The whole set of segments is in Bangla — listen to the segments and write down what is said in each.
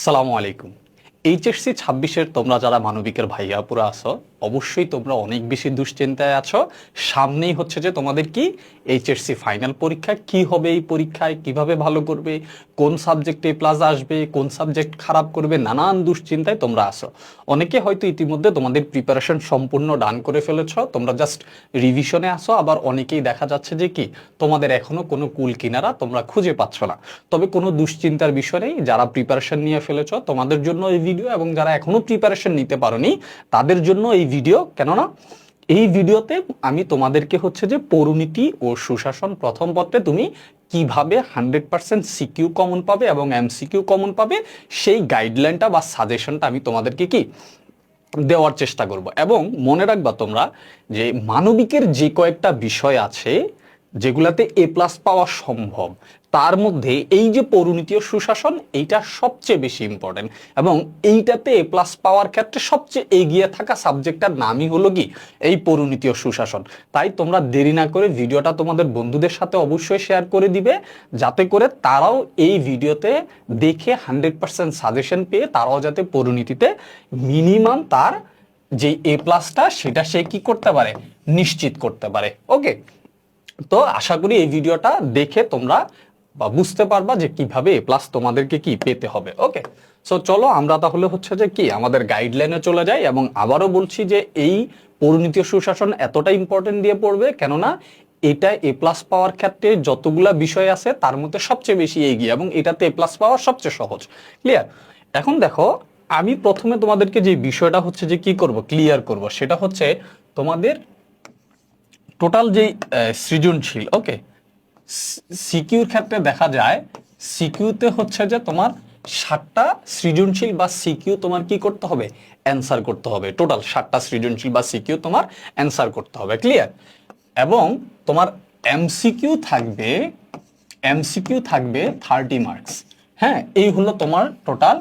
সালামু আলাইকুম। এইচএসসি 26-এর তোমরা যারা মানবিকের ভাইয়াপুরা আছো, অবশ্যই তোমরা অনেক বেশি দুশ্চিন্তায় আছো। সামনেই হচ্ছে যে তোমাদের কি এইচএসসি ফাইনাল পরীক্ষা, কি হবে এই পরীক্ষায়, কিভাবে ভালো করবে, কোন সাবজেক্টে প্লাস আসবে, কোন সাবজেক্ট খারাপ করবে, নানান দুশ্চিন্তায় তোমরা আছো। অনেকে হয়তো ইতিমধ্যে তোমাদের প্রিপারেশন সম্পূর্ণ ডান করে ফেলেছ, তোমরা জাস্ট রিভিশনে আসো। আবার অনেকেই দেখা যাচ্ছে যে কি তোমাদের এখনো কোনো কুল কিনারা তোমরা খুঁজে পাচ্ছ না। তবে কোনো দুশ্চিন্তার বিষয় নেই, যারা প্রিপারেশন নিয়ে ফেলেছ তোমাদের জন্য এই ভিডিও, এবং যারা এখনো প্রিপারেশন নিতে পারোনি তাদের জন্য এই ভিডিও। কেননা এই ভিডিওতে আমি তোমাদেরকে হচ্ছে যে পৌরনীতি ও সুশাসন প্রথম পত্রে তুমি কিভাবে 100% সিকিউ কমন পাবে এবং এমসিকিউ কমন পাবে, সেই গাইডলাইনটা বা সাজেশনটা আমি তোমাদেরকে কি দেওয়ার চেষ্টা করব। এবং মনে রাখবা তোমরা যে মানবিকের যে কয়েকটা বিষয় আছে যেগুলাতে এ প্লাস পাওয়া সম্ভব, তার মধ্যে এই যে পৌরনীতি ও সুশাসন, এইটা সবচেয়ে বেশি ইম্পর্টেন্ট। এবং এইটাতে এ প্লাস পাওয়ার ক্ষেত্রে সবচেয়ে এগিয়ে থাকা সাবজেক্টটার নামই হলো কি এই পৌরনীতি ও সুশাসন। তাই তোমরা দেরি না করে ভিডিওটা তোমাদের বন্ধুদের সাথে অবশ্যই শেয়ার করে দিবে, যাতে করে তারাও এই ভিডিওতে দেখে 100% সাজেশন পেয়ে তারাও যাতে পৌরনীতিতে মিনিমাম তার যে এ প্লাসটা সেটা সে কি করতে পারে, নিশ্চিত করতে পারে। ওকে, তো আশা করি এই ভিডিওটা দেখে তোমরা বা বুঝতে পারবা যে কিভাবে এ প্লাস তোমাদেরকে কি পেতে হবে। ওকে, সো চলো আমরা তাহলে হচ্ছে যে কি আমাদের গাইডলাইনে চলে যাই। এবং আবারও বলছি যে এই পৌরনীতি ও সুশাসন এতটা ইম্পর্টেন্ট দিয়ে পড়বে, কেননা এটা এ প্লাস পাওয়ার ক্ষেত্রে যতগুলা বিষয় আছে তার মধ্যে সবচেয়ে বেশি এগিয়ে, এবং এটাতে এ প্লাস পাওয়া সবচেয়ে সহজ। ক্লিয়ার? এখন দেখো, আমি প্রথমে তোমাদেরকে যে বিষয়টা হচ্ছে যে কি করব, ক্লিয়ার করব, সেটা হচ্ছে তোমাদের টোটাল যে সৃজনশীল। ওকে, সিকিউর ক্ষেত্রে দেখা যায় সিকিউতে হচ্ছে যে তোমার 7টা সৃজনশীল বা সিকিউ তোমার কি করতে হবে, অ্যান্সার করতে হবে। টোটাল 7টা সৃজনশীল বা সিকিউ তোমার অ্যান্সার করতে হবে। ক্লিয়ার? এবং তোমার এমসিকিউ থাকবে 30 মার্কস। হ্যাঁ, এই হলো তোমার টোটাল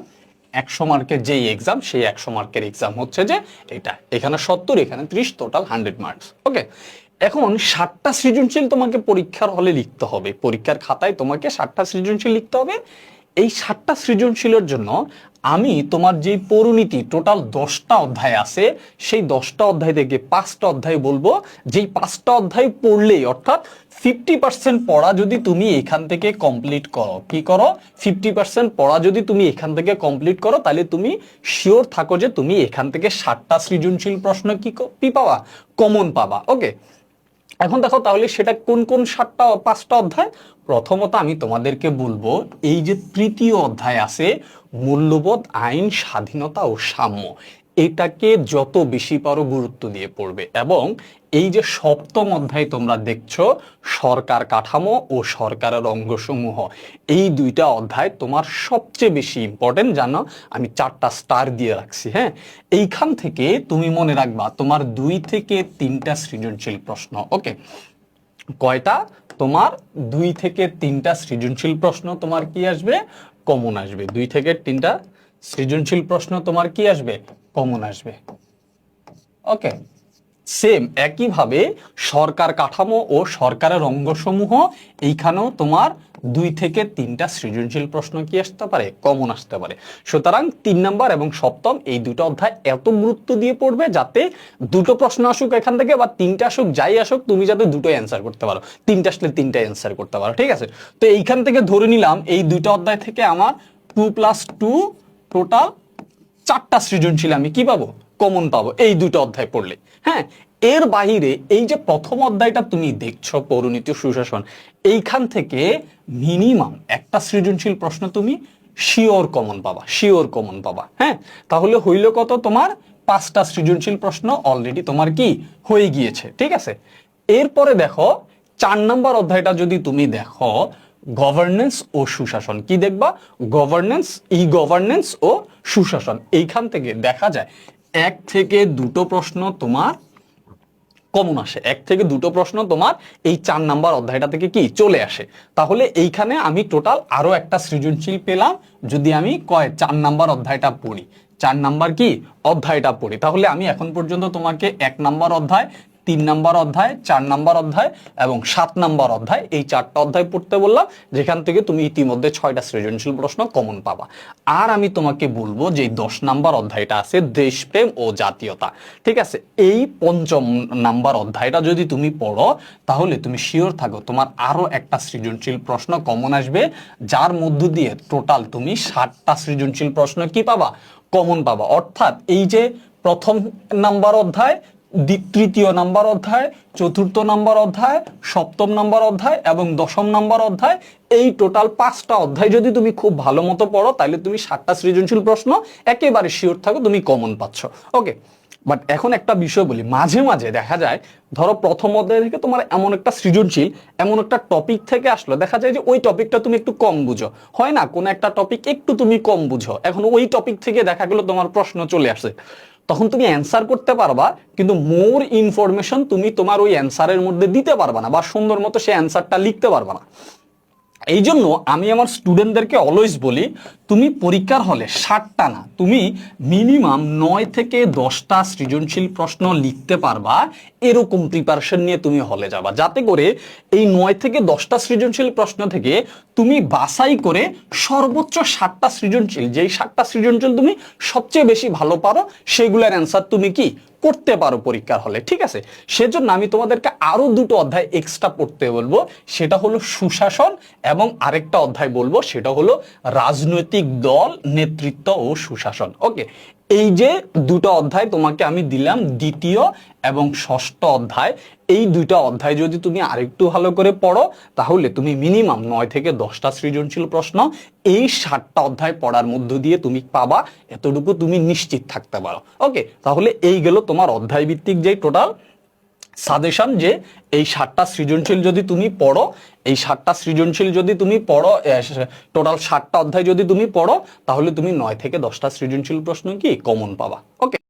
100 মার্কের যেই এক্সাম, সেই 100 মার্কের এক্সাম হচ্ছে যে এটা। এখানে 70, এখানে 30, টোটাল 100 মার্কস। ওকে, এখন 7টা সৃজনশীল তোমাকে পরীক্ষার হলে লিখতে হবে, পরীক্ষার খাতায় তোমাকে 7টা সৃজনশীল লিখতে হবে। এই 7টা সৃজনশীলের জন্য আমি তোমার যে পৌরনীতি টোটাল 10টা অধ্যায় আছে, সেই 10টা অধ্যায় থেকে 5টা অধ্যায় বলবো, যেই 5টা অধ্যায় পড়লেই, অর্থাৎ 50% পড়া যদি তুমি এখান থেকে কমপ্লিট করো, কি করো, 50% পড়া যদি তুমি এখান থেকে কমপ্লিট করো, তাহলে তুমি শিওর থাকো যে তুমি এখান থেকে 7টা সৃজনশীল প্রশ্ন কি পাওয়া, কমন পাবা। ওকে, এখন দেখো তাহলে সেটা কোন কোন 5টা অধ্যায়। প্রথমত আমি তোমাদেরকে বলবো, এই যে তৃতীয় অধ্যায় আছে মূল্যবোধ, আইন, স্বাধীনতা ও সাম্য, এটাকে যত বেশি পারো গুরুত্ব দিয়ে পড়বে। এবং এই যে সপ্তম অধ্যায় তোমরা দেখছো সরকার কাঠামো ও সরকারের অঙ্গসমূহ, এই দুইটা অধ্যায় তোমার সবচেয়ে বেশি ইম্পর্টেন্ট, জানো আমি 4টা স্টার দিয়ে রাখছি। হ্যাঁ, এইখান থেকে তুমি মনে রাখবা তোমার 2 থেকে 3টা সৃজনশীল প্রশ্ন। ওকে, কয়টা? তোমার 2 থেকে 3টা সৃজনশীল প্রশ্ন তোমার কি আসবে, কমন আসবে। 2 থেকে 3টা সৃজনশীল প্রশ্ন তোমার কি আসবে, কমন আসবে। ওকে, সেম একইভাবে সরকার কাঠামো ও সরকারের অঙ্গসমূহ, এইখানেও তোমার 2 থেকে 3টা সৃজনশীল প্রশ্ন কি আসতে পারে, কমন আসতে পারে। সুতরাং 3 নাম্বার এবং সপ্তম এই দুটো অধ্যায় এত গুরুত্ব দিয়ে পড়বে যাতে দুটো প্রশ্ন আসুক এখান থেকে, বা 3টা আসুক, যাই আসুক, তুমি যাতে দুটোই অ্যান্সার করতে পারো, 3টা আসলে 3টাই অ্যান্সার করতে পারো। ঠিক আছে? তো এইখান থেকে ধরে নিলাম এই দুটো অধ্যায় থেকে আমার 2+2 টোটাল 4টা সৃজনশীল আমি কি পাবো, কমন পাবো, এই দুটো অধ্যায় পড়লে। হ্যাঁ, এর বাহিরে এই যে প্রথম অধ্যায়টা তুমি দেখছো পৌরনীতি ও সুশাসন, এইখান থেকে মিনিমাম একটা সৃজনশীল প্রশ্ন তুমি শিওর কমন পাবা, শিওর কমন পাবা। হ্যাঁ, তাহলে হইল কত, তোমার 5টা সৃজনশীল প্রশ্ন অলরেডি তোমার কি হয়ে গিয়েছে। ঠিক আছে, এরপরে দেখো 4 নাম্বার অধ্যায়টা যদি তুমি দেখো, গভর্নেন্স ও সুশাসন, কি দেখবা, গভর্নেন্স, ই গভর্নেন্স ও সুশাসন। এইখান থেকে দেখা যায় 1 থেকে 2টো প্রশ্ন তোমার কমন আসে, 1 থেকে 2টো প্রশ্ন তোমার এই 4 নাম্বার অধ্যায়টা থেকে কি চলে আসে। তাহলে এইখানে আমি টোটাল আরো একটা সৃজনশীল পেলাম যদি আমি 4 নাম্বার অধ্যায়টা পড়ি, 4 নাম্বার কি অধ্যায়টা পড়ি। তাহলে আমি এখন পর্যন্ত তোমাকে 1 নাম্বার অধ্যায়, 3 নাম্বার অধ্যায়, 4 নাম্বার অধ্যায় এবং 7 নাম্বার অধ্যায়, এই 4টা অধ্যায় পড়তে বললাম, যেখান থেকে তুমি ইতিমধ্যে 6টা সৃজনশীল প্রশ্ন কমন পাবা। আর আমি তোমাকে বলবো যে 10 নাম্বার অধ্যায়টা আছে দেশপ্রেম ও জাতীয়তা, ঠিক আছে? এই 5ম নাম্বার অধ্যায়টা যদি তুমি পড়ো তাহলে তুমি শিওর থাকো তোমার আরো একটা সৃজনশীল প্রশ্ন কমন আসবে, যার মধ্য দিয়ে টোটাল তুমি 60টা সৃজনশীল প্রশ্ন কি পাবা? কমন পাবা। অর্থাৎ এই যে প্রথম নাম্বার অধ্যায়, তৃতীয় নাম্বার অধ্যায়, চতুর্থ নাম্বার অধ্যায়, সপ্তম নাম্বার অধ্যায় এবং 10ম নাম্বার অধ্যায়, এই টোটাল 5টা অধ্যায় যদি তুমি খুব ভালো মতো পড়ো তাহলে তুমি 60টা সৃজনশীল প্রশ্ন একেবারে শিওর থাকো তুমি কমন পাচ্ছ। ওকে, বাট এখন একটা বিষয় বলি, মাঝে মাঝে দেখা যায় ধরো প্রথম অধ্যায় থেকে তোমার এমন একটা সৃজনশীল, এমন একটা টপিক থেকে আসলো, দেখা যায় যে ওই টপিকটা তুমি একটু কম বুঝো, হয় না? কোন একটা টপিক একটু তুমি কম বুঝো, এখন ওই টপিক থেকে দেখা গেলো তোমার প্রশ্ন চলে আসে, তখন তুমি অ্যান্সার করতে পারবা কিন্তু মোর ইনফরমেশন তুমি তোমার ওই অ্যান্সারের মধ্যে দিতে পারবা না বা সুন্দর মতো সেই অ্যান্সারটা লিখতে পারবা না। এই জন্য আমি আমার স্টুডেন্টদেরকে অলওয়েজ বলি, তুমি পরীক্ষার হলে 60টা না, তুমি মিনিমাম 9 থেকে 10টা সৃজনশীল প্রশ্ন লিখতে পারবা, এরকম প্রিপারেশন নিয়ে তুমি হলে যাবা, যাতে করে এই 9 থেকে 10টা সৃজনশীল প্রশ্ন থেকে তুমি বাছাই করে সর্বোচ্চ 7টা সৃজনশীল, যেই 7টা সৃজনশীল তুমি সবচেয়ে বেশি ভালো পারো, সেগুলোর অ্যান্সার তুমি কি করতে পারো পরীক্ষার হলে, ঠিক আছে? সেজন্য আমি তোমাদেরকে আরো 2টো অধ্যায় এক্সট্রা পড়তে বলবো, সেটা হলো সুশাসন এবং আরেকটা অধ্যায় বলবো সেটা হলো রাজনৈতিক দল, নেতৃত্ব ও সুশাসন। ওকে, এই যে 2টো অধ্যায় তোমাকে আমি দিলাম, দ্বিতীয় এবং ষষ্ঠ অধ্যায়, এই 2টা অধ্যায় যদি তুমি আরেকটু ভালো করে পড়ো তাহলে তুমি মিনিমাম 9 থেকে 10টা সৃজনশীল প্রশ্ন এই 7টা অধ্যায় পড়ার মধ্য দিয়ে তুমি পাবা, এতটুকু তুমি নিশ্চিত থাকতে পারো। ওকে, তাহলে এই গেল তোমার অধ্যায় ভিত্তিক যে টোটাল সাজেশন, যে এই 7টা সৃজনশীল যদি তুমি পড়ো, এই 7টা সৃজনশীল যদি তুমি পড়ো, টোটাল 7টা অধ্যায় যদি তুমি পড়ো তাহলে তুমি 9 থেকে 10টা সৃজনশীল প্রশ্ন কি কমন পাবা। ওকে।